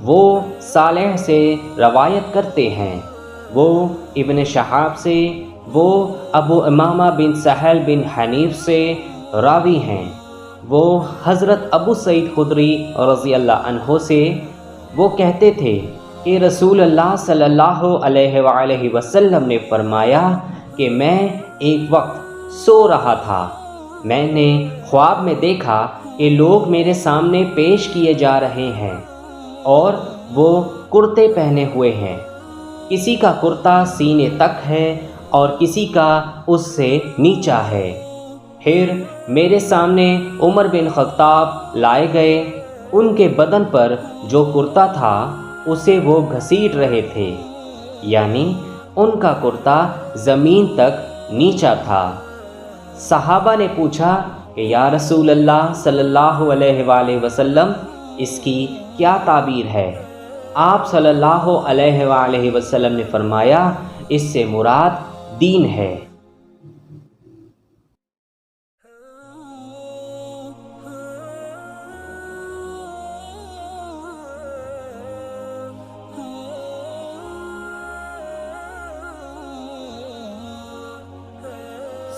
وہ صالح سے روایت کرتے ہیں، وہ ابن شہاب سے، وہ ابو امامہ بن سہل بن حنیف سے راوی ہیں، وہ حضرت ابو سعید خدری رضی اللہ عنہ سے، وہ کہتے تھے کہ رسول اللہ صلی اللہ علیہ وآلہ وسلم نے فرمایا کہ میں ایک وقت سو رہا تھا، میں نے خواب میں دیکھا کہ لوگ میرے سامنے پیش کیے جا رہے ہیں اور وہ کرتے پہنے ہوئے ہیں، کسی کا کرتا سینے تک ہے اور کسی کا اس سے نیچا ہے۔ پھر میرے سامنے عمر بن خطاب لائے گئے، ان کے بدن پر جو کرتا تھا اسے وہ گھسیٹ رہے تھے، یعنی ان کا کرتا زمین تک نیچا تھا۔ صحابہ نے پوچھا کہ یا رسول اللہ صلی اللہ علیہ وآلہ وسلم، اس کی کیا تعبیر ہے؟ آپ صلی اللہ علیہ وآلہ وسلم نے فرمایا، اس سے مراد دین ہے۔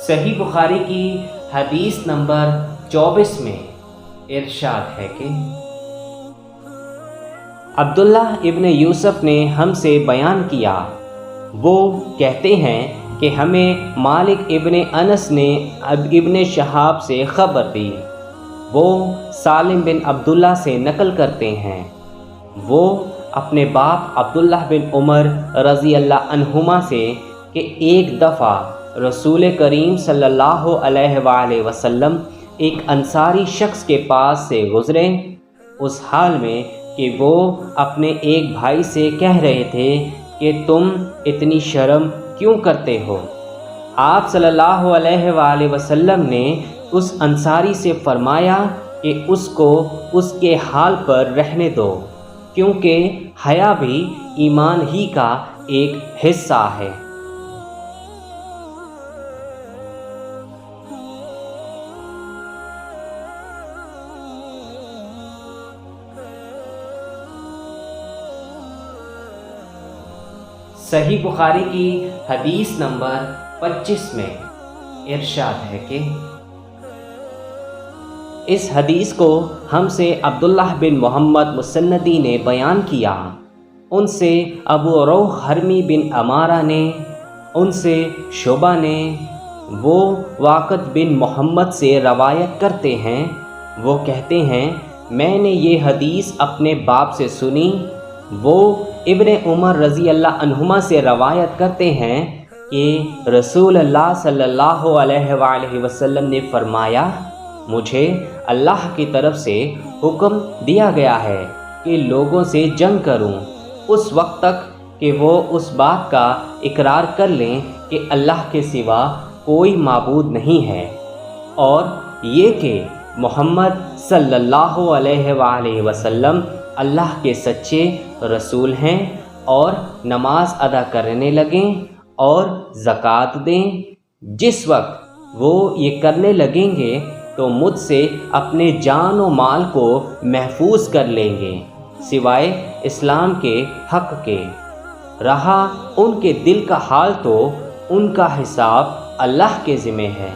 صحیح بخاری کی حدیث نمبر 24 میں ارشاد ہے کہ عبداللہ ابن یوسف نے ہم سے بیان کیا، وہ کہتے ہیں کہ ہمیں مالک ابن انس نے ابن شہاب سے خبر دی، وہ سالم بن عبداللہ سے نقل کرتے ہیں، وہ اپنے باپ عبداللہ بن عمر رضی اللہ عنہما سے کہ ایک دفعہ رسول کریم صلی اللہ علیہ وآلہ وسلم ایک انصاری شخص کے پاس سے گزرے، اس حال میں کہ وہ اپنے ایک بھائی سے کہہ رہے تھے کہ تم اتنی شرم کیوں کرتے ہو؟ آپ صلی اللہ علیہ وآلہ وسلم نے اس انصاری سے فرمایا کہ اس کو اس کے حال پر رہنے دو، کیونکہ حیا بھی ایمان ہی کا ایک حصہ ہے۔ صحیح بخاری کی حدیث نمبر 25 میں ارشاد ہے کہ اس حدیث کو ہم سے عبداللہ بن محمد مسندی نے بیان کیا، ان سے ابو روح حرمی بن عمارہ نے، ان سے شعبہ نے، وہ واقد بن محمد سے روایت کرتے ہیں، وہ کہتے ہیں میں نے یہ حدیث اپنے باپ سے سنی، وہ ابن عمر رضی اللہ عنہما سے روایت کرتے ہیں کہ رسول اللہ صلی اللہ علیہ وآلہ وسلم نے فرمایا، مجھے اللہ کی طرف سے حکم دیا گیا ہے کہ لوگوں سے جنگ کروں اس وقت تک کہ وہ اس بات کا اقرار کر لیں کہ اللہ کے سوا کوئی معبود نہیں ہے، اور یہ کہ محمد صلی اللہ علیہ وآلہ وسلم اللہ کے سچے رسول ہیں، اور نماز ادا کرنے لگیں اور زکوٰۃ دیں۔ جس وقت وہ یہ کرنے لگیں گے تو مجھ سے اپنے جان و مال کو محفوظ کر لیں گے سوائے اسلام کے حق کے، رہا ان کے دل کا حال تو ان کا حساب اللہ کے ذمہ ہے۔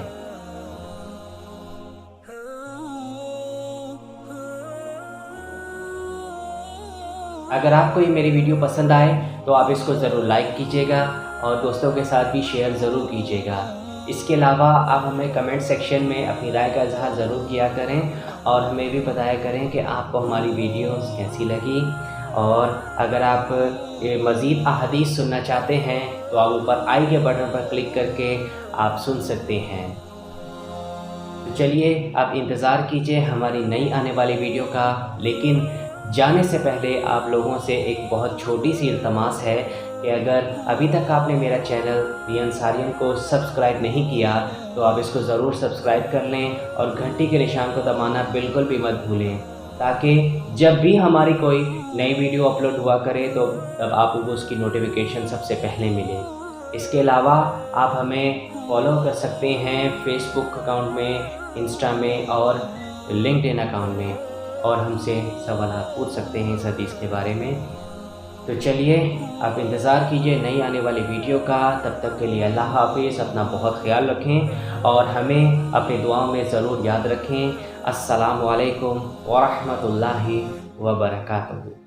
اگر آپ کو یہ میری ویڈیو پسند آئے تو آپ اس کو ضرور لائک کیجیے گا اور دوستوں کے ساتھ بھی شیئر ضرور کیجیے گا۔ اس کے علاوہ آپ ہمیں کمنٹ سیکشن میں اپنی رائے کا اظہار ضرور کیا کریں اور ہمیں بھی بتایا کریں کہ آپ کو ہماری ویڈیوز کیسی لگی، اور اگر آپ مزید احادیث سننا چاہتے ہیں تو آپ اوپر آئی کے بٹن پر کلک کر کے آپ سن سکتے ہیں۔ تو چلیے آپ انتظار کیجیے ہماری نئی آنے والی ویڈیو کا، لیکن جانے سے پہلے آپ لوگوں سے ایک بہت چھوٹی سی التماس ہے کہ اگر ابھی تک آپ نے میرا چینل دی انصاریئن کو سبسکرائب نہیں کیا تو آپ اس کو ضرور سبسکرائب کر لیں اور گھنٹی کے نشان کو دبانا بالکل بھی مت بھولیں، تاکہ جب بھی ہماری کوئی نئی ویڈیو اپلوڈ ہوا کرے تو تب آپ کو اس کی نوٹیفیکیشن سب سے پہلے ملے۔ اس کے علاوہ آپ ہمیں فالو کر سکتے ہیں فیس بک اکاؤنٹ میں، انسٹا میں اور لنکڈ ان اکاؤنٹ میں، اور ہم سے سوالات پوچھ سکتے ہیں اس حدیث کے بارے میں۔ تو چلیے آپ انتظار کیجئے نئی آنے والی ویڈیو کا۔ تب تک کے لیے اللہ حافظ، اپنا بہت خیال رکھیں اور ہمیں اپنی دعاؤں میں ضرور یاد رکھیں۔ السلام علیکم ورحمۃ اللہ وبرکاتہ۔